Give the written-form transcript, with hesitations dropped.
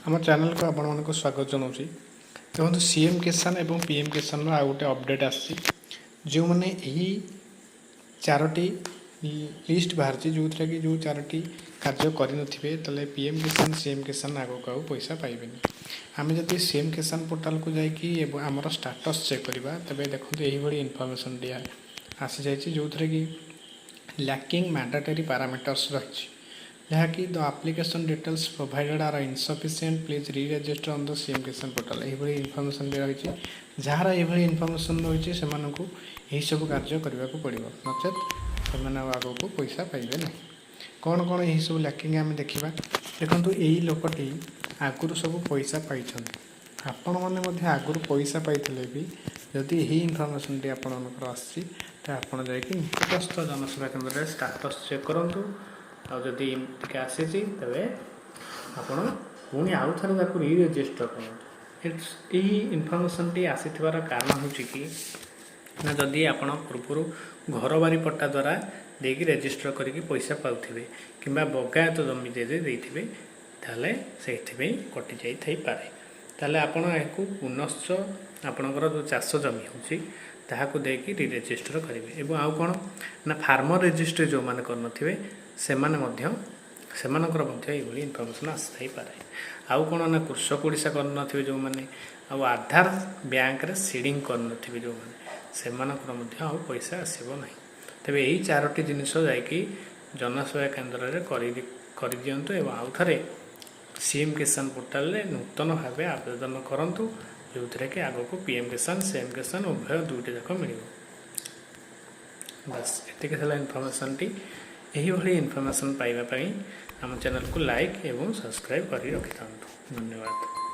आम चैनल को आपण मानक स्वागत जनाऊँगी। देखो सीएम किसान और पीएम किसान आ गोटे अपडेट आसी जो मैंने यही चारोटी लिस्ट बाहर जो थे कि जो चारोटी कार्य करें पीएम किसान सीएम किसान आगक आउ पैसा पाइबे। आम जब सीएम किसान पोर्टाल को जाकि आमर स्टाटस चेक करवा तेज देखते यही इनफर्मेशन दिया आसी जाइए जो थे कि लैकिंग मैंडेटरी पैरामीटर्स रही जहाँकि the application details provided are insufficient please re register on the CM Kisan portal यही इनफर्मेशन भी रही जार यही इनफर्मेशन रही से यही सब कार्य करने को पड़ो नचेत से आग को पैसा पाइबे ना कौन कौन यही सब लैकिंग आम देखा देखो यही लोकटी आगुरी सब पैसा पाई आपण मैंने आगुरी पैसा पाई भी जदि यही इनफर्मेशन टी आपंकर आसी आपड़ जा निकटस्थ जनसेवा केन्द्र में स्टाटस चेक करूँ आदि आसी तेरे आपण पुणी आउ थे री रजिस्टर करूँ यही इनफर्मेशन टी आसी कारण हूँ कि ना जदि आपण पूर्व घर बारी पट्टा द्वारा देकी रजिस्टर करके पैसा पाउथिबे किंबा बगायत जमी देते ताले से कटि जाई पारे ताले आपण याकू पुनश्च आपणकर जो चाष जमी होची ताहाकू देकी री रजिस्टर करेंगे एवं आउ कौन ना फार्मर रजिस्ट्री जो मैंने करनथिबे सेमानकर ये इनफर्मेशन आसी पारे आउ कौन ना कृषक ओडिशा करनथिबे जो मैंने आउ आधार बैंक रे सीडिंग करनथिबे जो मैंने सेमानकर आउ पैसा आसीबो नहीं तेबे यही चारोटी जिनिस जाकि जनसेवा केन्द्र में कर दिंतु एवं आउ थे सीएम किसान पोर्टाल रे नूतन भाव आवेदन करूँ जो थे कि आग को पीएम किसान सीएम किसान उभय दुईटी जाक मिल बस ये इनफर्मेशन टी यही इनफर्मेशन पाइबापी आम चैनल को लाइक एवं सब्सक्राइब कर रखि था। धन्यवाद।